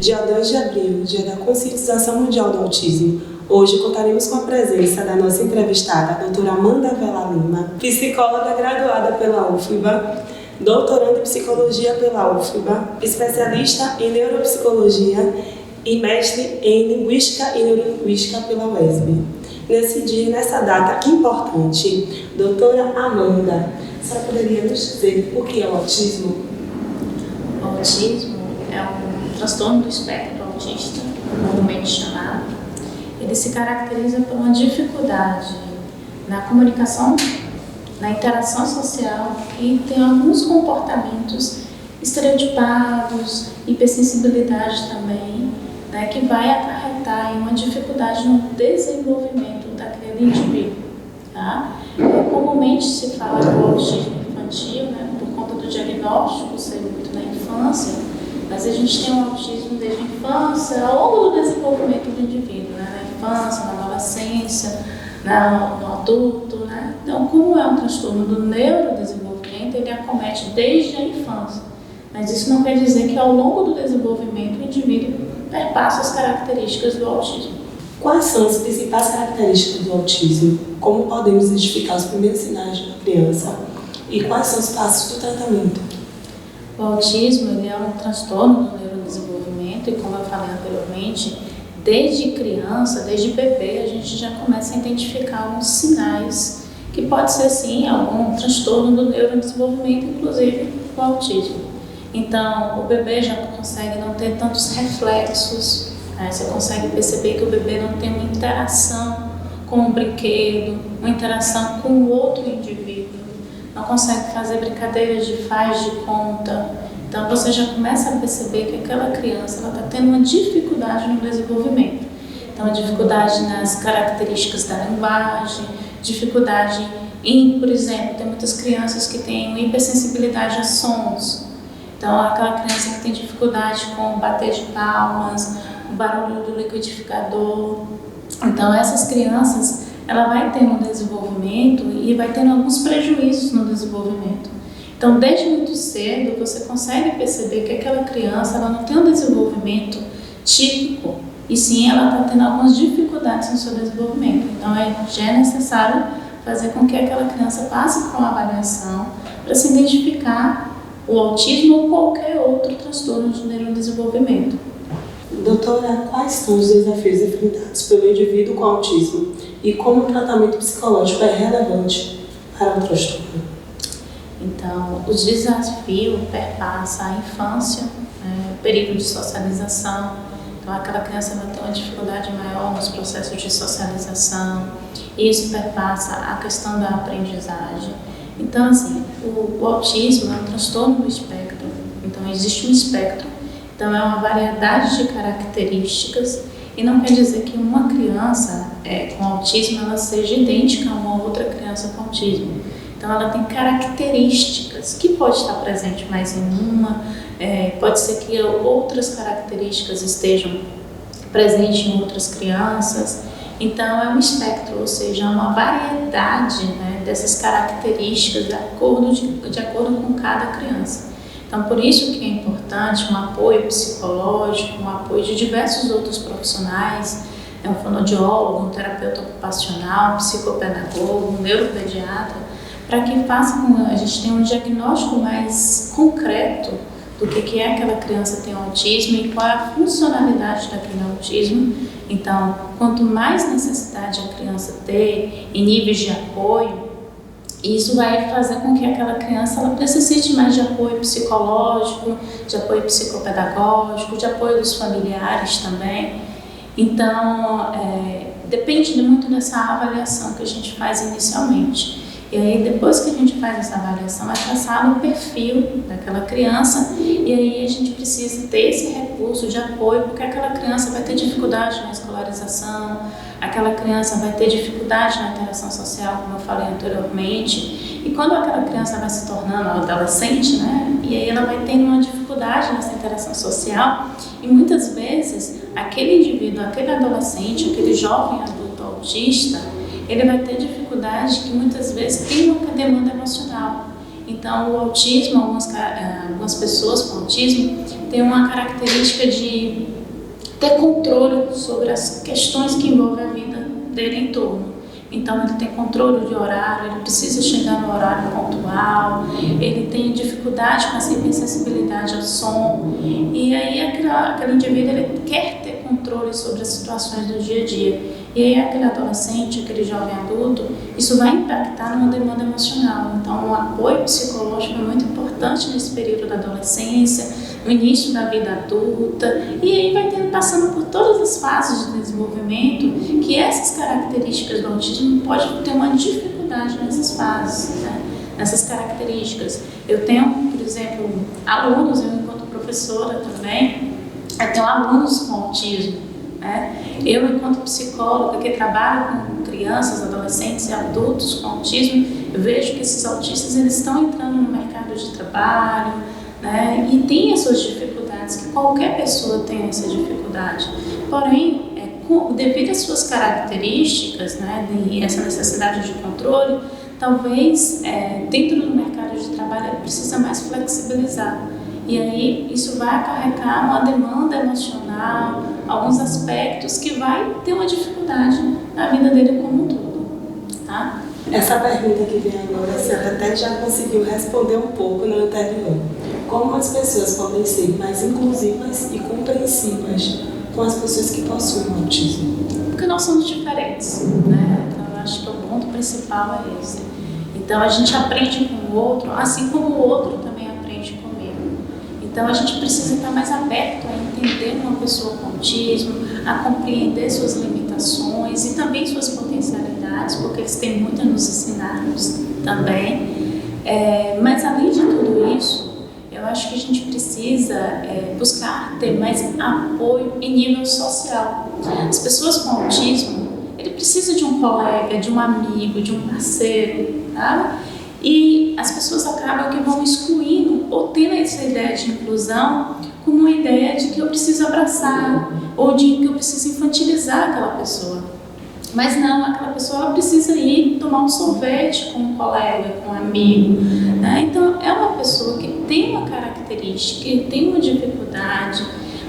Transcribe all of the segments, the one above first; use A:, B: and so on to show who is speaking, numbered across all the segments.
A: Dia 2 de abril, dia da Conscientização Mundial do Autismo. Hoje contaremos com a presença da nossa entrevistada, a doutora Amanda Vela Lima, psicóloga graduada pela UFBA, doutoranda em psicologia pela UFBA, especialista em neuropsicologia e mestre em linguística e neurolinguística pela UESB. Nesse dia e nessa data importante, doutora Amanda, a senhora poderia nos dizer o que é o autismo?
B: O autismo é um transtorno do espectro autista, comumente chamado. Ele se caracteriza por uma dificuldade na comunicação, na interação social e tem alguns comportamentos estereotipados, hipersensibilidade também, né, que vai acarretar em uma dificuldade no desenvolvimento daquele indivíduo. Tá? Comumente se fala do autismo infantil, né, por conta do diagnóstico ser muito na infância, mas a gente tem o autismo desde a infância, ao longo do desenvolvimento do indivíduo, né, na infância, na adolescência, no adulto. Né? Então, como é um transtorno do neurodesenvolvimento, ele acomete desde a infância, mas isso não quer dizer que ao longo do desenvolvimento o indivíduo perpassa as características do autismo.
A: Quais são as principais características do autismo? Como podemos identificar os primeiros sinais de uma criança? E quais são os passos do tratamento?
B: O autismo ele é um transtorno do neurodesenvolvimento e, como eu falei anteriormente, desde criança, desde bebê, a gente já começa a identificar alguns sinais que pode ser, sim, algum transtorno do neurodesenvolvimento, inclusive o autismo. Então, o bebê já consegue não ter tantos reflexos, né? Você consegue perceber que o bebê não tem uma interação com o brinquedo, uma interação com o outro indivíduo, não consegue fazer brincadeiras de faz de conta. Então, você já começa a perceber que aquela criança está tendo uma dificuldade no desenvolvimento. Então, dificuldade nas características da linguagem, dificuldade em, por exemplo, tem muitas crianças que têm hipersensibilidade a sons. Então, aquela criança que tem dificuldade com o bater de palmas, o barulho do liquidificador. Então, essas crianças, ela vai tendo um desenvolvimento e vai tendo alguns prejuízos no desenvolvimento. Então, desde muito cedo, você consegue perceber que aquela criança, ela não tem um desenvolvimento típico, e sim, ela está tendo algumas dificuldades no seu desenvolvimento. Então, já é necessário fazer com que aquela criança passe por uma avaliação para se identificar o autismo ou qualquer outro transtorno de neurodesenvolvimento.
A: Doutora, quais são os desafios enfrentados pelo indivíduo com autismo e como o tratamento psicológico é relevante para o transtorno?
B: Então, o desafio perpassa a infância, o período de socialização. Então, aquela criança vai ter uma dificuldade maior nos processos de socialização. Isso perpassa a questão da aprendizagem. Então, assim, o autismo é um transtorno do espectro. Então, existe um espectro. Então, é uma variedade de características e não quer dizer que uma criança com autismo ela seja idêntica a uma outra criança com autismo. Então, ela tem características que pode estar presente mais em uma, pode ser que outras características estejam presentes em outras crianças. Então, é um espectro, ou seja, uma variedade, né, dessas características de acordo com cada criança. Então, por isso que é importante um apoio psicológico, um apoio de diversos outros profissionais, um fonoaudiólogo, um terapeuta ocupacional, um psicopedagogo, um neuropediatra, para que faça com que a gente tenha um diagnóstico mais concreto do que é aquela criança tem autismo e qual é a funcionalidade daquele autismo. Então, quanto mais necessidade a criança ter em níveis de apoio, isso vai fazer com que aquela criança ela necessite mais de apoio psicológico, de apoio psicopedagógico, de apoio dos familiares também. Então, depende muito dessa avaliação que a gente faz inicialmente. E aí, depois que a gente faz essa avaliação, é traçado o perfil daquela criança e aí a gente precisa ter esse recurso de apoio, porque aquela criança vai ter dificuldade na escolarização, aquela criança vai ter dificuldade na interação social, como eu falei anteriormente, e quando aquela criança vai se tornando adolescente, né, e aí ela vai tendo uma dificuldade nessa interação social, e muitas vezes aquele indivíduo, aquele adolescente, aquele jovem adulto autista, ele vai ter dificuldade que muitas vezes tem uma demanda emocional. Então, o autismo, algumas pessoas com autismo tem uma característica de ter controle sobre as questões que envolvem a vida dele em torno. Então ele tem controle de horário, ele precisa chegar no horário pontual, ele tem dificuldade com essa hipersensibilidade ao som, e aí aquele indivíduo ele quer ter controle sobre as situações do dia a dia. E aí aquele adolescente, aquele jovem adulto, isso vai impactar numa demanda emocional. Então o apoio psicológico é muito importante nesse período da adolescência, no início da vida adulta, e aí vai passando por todas as fases de desenvolvimento, que essas características do autismo podem ter uma dificuldade nessas fases, né? Nessas características. Eu tenho, por exemplo, alunos, eu enquanto professora também, eu tenho alunos com autismo, né? Eu, enquanto psicóloga que trabalho com crianças, adolescentes e adultos com autismo, eu vejo que esses autistas eles estão entrando no mercado de trabalho, né? E tem as suas dificuldades, que qualquer pessoa tem essa dificuldade. Porém, devido às suas características, né, e essa necessidade de controle, talvez dentro do mercado de trabalho ele precisa mais flexibilizar. E aí isso vai acarretar uma demanda emocional, alguns aspectos que vai ter uma dificuldade na vida dele como um todo, tá?
A: Essa pergunta que vem agora, a senhora até já conseguiu responder um pouco no anterior. Como as pessoas podem ser mais inclusivas e compreensivas com as pessoas que possuem o autismo?
B: Porque nós somos diferentes, né? Então eu acho que o ponto principal é esse. Então a gente aprende com o outro, assim como o outro também aprende comigo. Então a gente precisa estar mais aberto a entender uma pessoa com autismo, a compreender suas limitações e também suas potencialidades, porque eles têm muito a nos ensinar também. Mas além de tudo isso, eu acho que a gente precisa buscar ter mais apoio em nível social. As pessoas com autismo, ele precisa de um colega, de um amigo, de um parceiro, tá? E as pessoas acabam que vão excluindo ou tendo essa ideia de inclusão como uma ideia de que eu preciso abraçar ou de que eu preciso infantilizar aquela pessoa. Mas não, aquela pessoa ela precisa ir tomar um sorvete com um colega, com um amigo, né? Então é uma pessoa que tem uma característica, que tem uma dificuldade,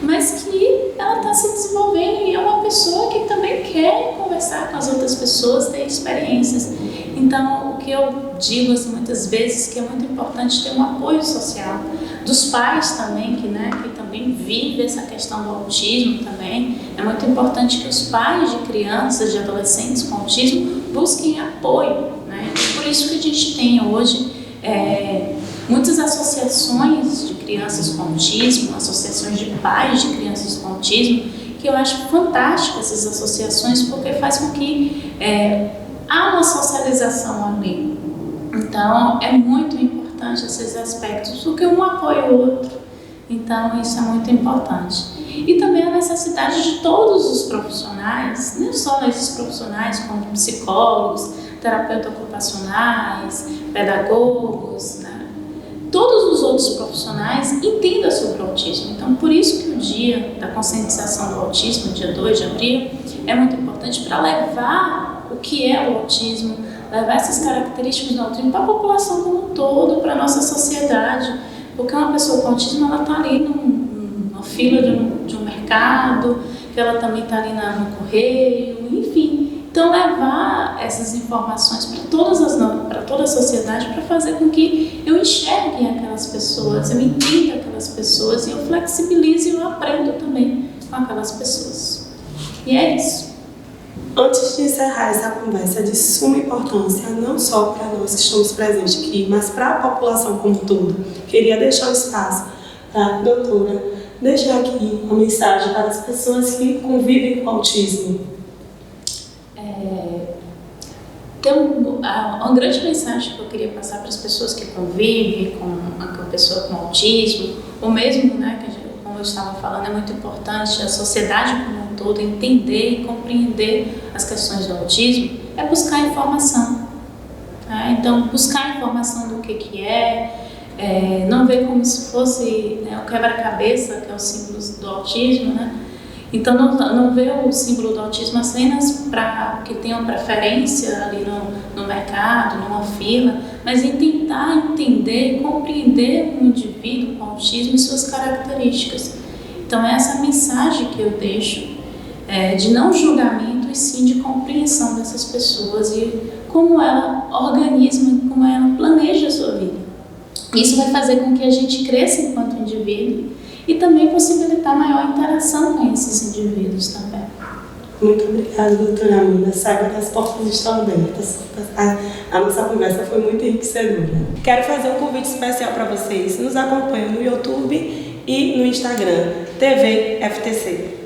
B: mas que ela está se desenvolvendo e é uma pessoa que também quer conversar com as outras pessoas, ter experiências. Então o que eu digo assim, muitas vezes que é muito importante ter um apoio social dos pais também, que também vivem essa questão do autismo também. É muito importante que os pais de crianças, de adolescentes com autismo busquem apoio, né? Por isso que a gente tem hoje muitas associações de crianças com autismo, associações de pais de crianças com autismo, que eu acho fantástico essas associações, porque faz com que há uma socialização ali. Então é muito importante esses aspectos, porque um apoia o outro. Então isso é muito importante. E também a necessidade de todos os profissionais, não só esses profissionais como psicólogos, terapeutas ocupacionais, pedagogos, né? Todos os outros profissionais entendam sobre o autismo. Então por isso que o dia da conscientização do autismo, dia 2 de abril, é muito importante para levar o que é o autismo, levar essas características do autismo para a população como um todo, para a nossa sociedade. Porque uma pessoa com autismo, ela está ali numa fila de um mercado, que ela também está ali no correio, enfim. Então, levar essas informações para toda a sociedade, para fazer com que eu enxergue aquelas pessoas, eu entenda aquelas pessoas e eu flexibilize e eu aprendo também com aquelas pessoas. E é isso.
A: Antes de encerrar essa conversa de suma importância, não só para nós que estamos presentes aqui, mas para a população como um todo, queria deixar um espaço para a doutora deixar aqui uma mensagem para as pessoas que convivem com autismo.
B: Tem uma grande mensagem que eu queria passar para as pessoas que convivem com a pessoa com autismo, ou mesmo, né, como eu estava falando, é muito importante a sociedade como um todo entender e compreender as questões do autismo, é buscar informação. Tá? Então, buscar informação do que não ver como se fosse, né, o quebra-cabeça, que é o símbolo do autismo, né? Então, não ver o símbolo do autismo apenas para que tenha uma preferência ali no mercado, numa fila, mas em tentar entender e compreender o indivíduo com autismo e suas características. Então, é essa mensagem que eu deixo, de não julgamento e sim de compreensão dessas pessoas e como ela organiza, como ela planeja a sua vida. Isso vai fazer com que a gente cresça enquanto indivíduo e também possibilitar maior interação com esses indivíduos também.
A: Muito obrigada, doutora Amanda. Saiba que as portas estão abertas. A nossa conversa foi muito enriquecedora. Quero fazer um convite especial para vocês. Nos acompanhem no YouTube e no Instagram, TV FTC.